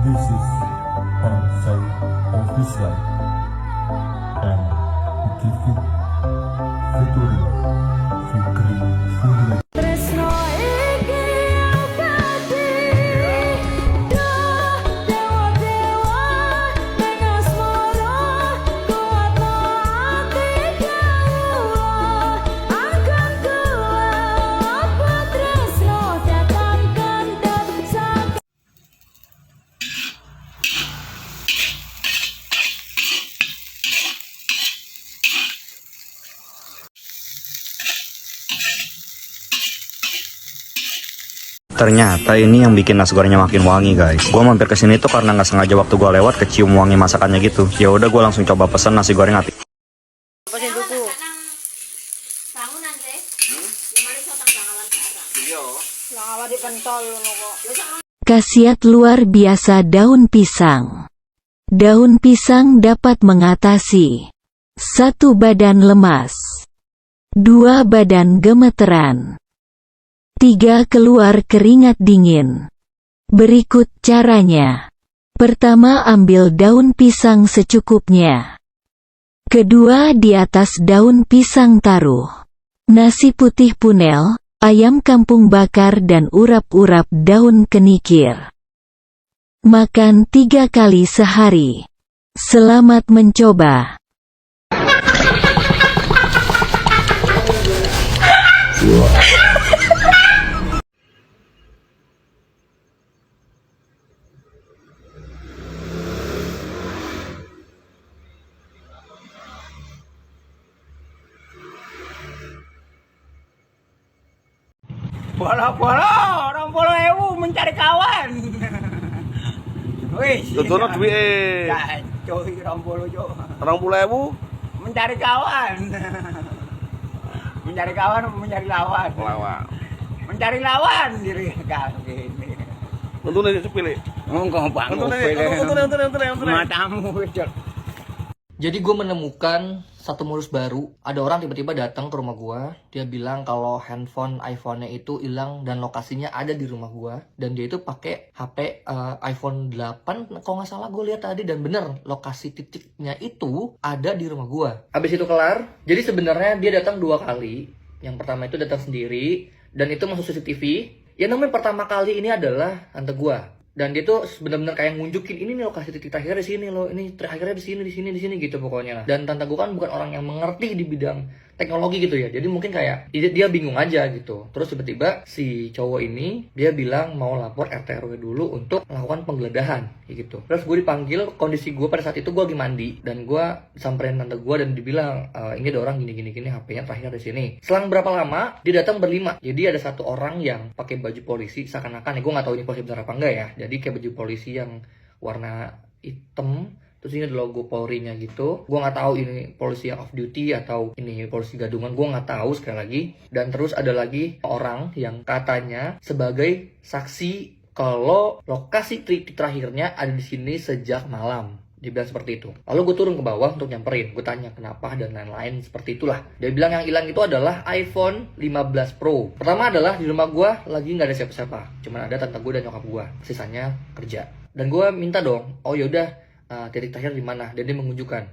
This is onsite office life and we give it victory, victory, victory. Tresno iki abadi do dewa-dewa ning asmara kuatno ati kawula angkat kula apa tresno datang kandhap sak. Ternyata ini yang bikin nasi gorengnya makin wangi, guys. Gua mampir ke sini tuh karena nggak sengaja waktu gua lewat kecium wangi masakannya gitu. Ya udah, gua langsung coba pesen nasi goreng hati. Pakai buku. Bangunan teh. Gimana sotang bangalan sekarang? Iya. Lah awak dipentol ngono kok. Khasiat luar biasa daun pisang. Daun pisang dapat mengatasi 1. Badan lemas, 2. Badan gemeteran, 3. Keluar keringat dingin. Berikut caranya. Pertama, ambil daun pisang secukupnya. Kedua, di atas daun pisang taruh nasi putih punel, ayam kampung bakar dan urap-urap daun kenikir. Makan 3 kali sehari. Selamat mencoba. Bola-bola, orang bola ewu mencari kawan. Wih, Tutuno duit cuy, orang bola jo. 20.000 Mencari kawan. Mencari kawan, mencari lawan. lawan. Mencari lawan diri kaki ini. Untune sepele. Ngomong banget. Untune. Matamu wecot. Jadi gue menemukan satu modus baru. Ada orang tiba-tiba datang ke rumah gue. Dia bilang kalau handphone iPhone-nya itu hilang dan lokasinya ada di rumah gue. Dan dia itu pakai HP iPhone 8 kalau nggak salah gue lihat tadi. Dan bener, lokasi titiknya itu ada di rumah gue. Habis itu kelar. Jadi sebenarnya dia datang 2 kali. Yang pertama itu datang sendiri. Dan itu masuk CCTV. Yang namanya pertama kali ini adalah tante gue. Dan dia tuh benar-benar kayak ngunjukin ini nih lokasi titik terakhirnya di sini loh, ini terakhirnya di sini gitu pokoknya lah. Dan tante gue kan bukan orang yang mengerti di bidang teknologi gitu ya, jadi mungkin kayak dia bingung aja gitu. Terus tiba-tiba si cowok ini dia bilang mau lapor RT RW dulu untuk melakukan penggeledahan gitu. Terus gue dipanggil, kondisi gue pada saat itu gue lagi mandi dan gue samperin tante gue dan dibilang ini ada orang gini HP-nya terakhir di sini. Selang berapa lama dia datang berlima. Jadi ada satu orang yang pakai baju polisi seakan-akan ya, gue nggak tahu ini polisi benar apa enggak ya. Jadi kayak baju polisi yang warna hitam, terus ini ada logo Polri-nya gitu. Gue nggak tahu ini polisi yang off duty atau ini polisi gadungan, gue nggak tahu sekali lagi. Dan terus ada lagi orang yang katanya sebagai saksi kalau lokasi titik terakhirnya ada di sini sejak malam. Dia bilang seperti itu. Lalu gue turun ke bawah untuk nyamperin. Gue tanya kenapa dan lain-lain seperti itulah. Dia bilang yang hilang itu adalah iPhone 15 Pro. Pertama adalah di rumah gue lagi nggak ada siapa-siapa. Cuman ada tante gue dan nyokap gue. Sisanya kerja. Dan gue minta dong, oh yaudah titik terakhir di mana? Dan dia menunjukkan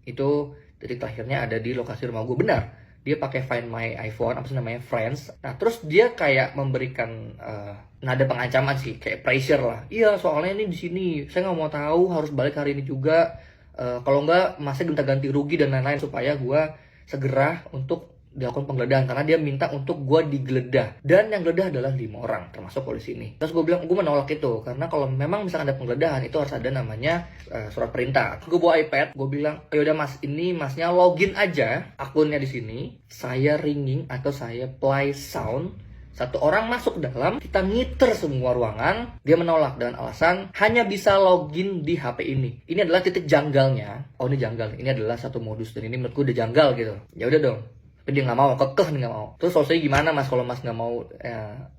itu titik terakhirnya ada di lokasi rumah gue. Benar. Dia pakai Find My iPhone, apa sih namanya, Friends. Nah terus dia kayak memberikan nada pengancaman sih, kayak pressure lah. Iya soalnya ini di sini, saya nggak mau tahu, harus balik hari ini juga. Kalau nggak, masnya gonta-ganti rugi dan lain-lain supaya gue segera untuk dilakukan penggeledahan karena dia minta untuk gue digeledah. Dan yang geledah adalah 5 orang termasuk polisi ini. Terus gue bilang gue menolak itu karena kalau memang misalkan ada penggeledahan itu harus ada namanya surat perintah. Gue bawa iPad, gue bilang yaudah mas, ini masnya login aja akunnya di sini, saya ringing atau saya play sound, satu orang masuk dalam, kita ngiter semua ruangan. Dia menolak dengan alasan hanya bisa login di HP ini. Ini adalah titik janggalnya. Oh ini janggal, ini adalah satu modus dan ini menurutku udah janggal gitu. Ya udah dong. Tapi dia nggak mau, kekeh nih nggak mau. Terus solusinya gimana mas kalau mas nggak mau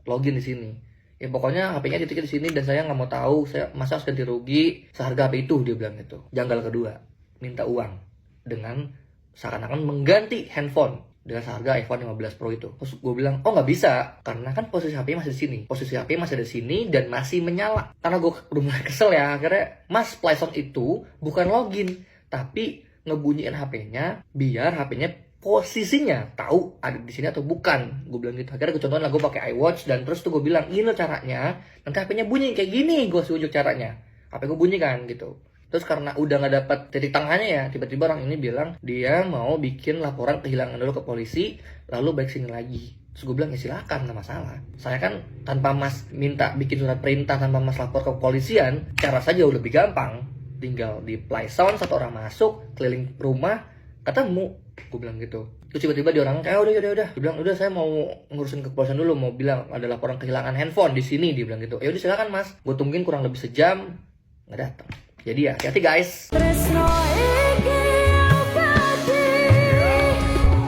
login di sini? Ya pokoknya HP-nya titiknya di sini dan saya nggak mau tahu. Masa harus ganti rugi seharga HP itu, dia bilang gitu. Janggal kedua, minta uang dengan seakan-akan mengganti handphone dengan seharga iPhone 15 Pro itu. Terus gue bilang, oh nggak bisa, karena kan posisi HP masih di sini. Posisi HP masih ada di sini dan masih menyala. Karena gue udah mulai kesel ya, akhirnya Mas, PlayStation itu bukan login, tapi ngebunyiin HP-nya biar HP-nya posisinya tahu ada di sini atau bukan. Gue bilang gitu. Akhirnya gue contohin lah, gue pakai iWatch dan terus tuh gue bilang, ini loh caranya. Nanti HP-nya bunyi kayak gini, gue tunjuk caranya. HP gue bunyi kan gitu. Terus karena udah nggak dapat titik tengahnya ya, tiba-tiba orang ini bilang dia mau bikin laporan kehilangan dulu ke polisi, lalu balik sini lagi. Terus gue bilang, ya silakan, nggak masalah. Saya kan tanpa Mas minta bikin surat perintah, tanpa Mas lapor ke kepolisian, cara saja jauh lebih gampang. Tinggal di PlayStation, satu orang masuk, keliling rumah, ketemu. Gue bilang gitu. Terus tiba-tiba dia orang, udah. Dia bilang, udah saya mau ngurusin ke kepolisian dulu, mau bilang ada laporan kehilangan handphone di sini. Dia bilang gitu. Ya udah silakan Mas. Gue tungguin kurang lebih sejam, nggak datang. Jadi ya, hati-hati guys. Tresno iki abadi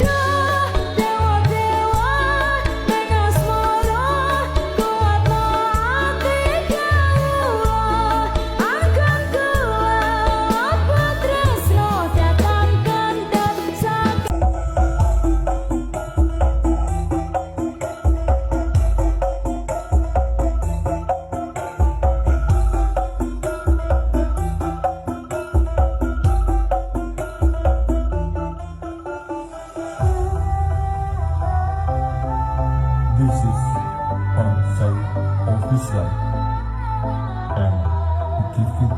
do dewa-dewa ning asmara kuatno ati kawula angkat kula apa tresno datang kandhap saking This is one side of his life, and he gave it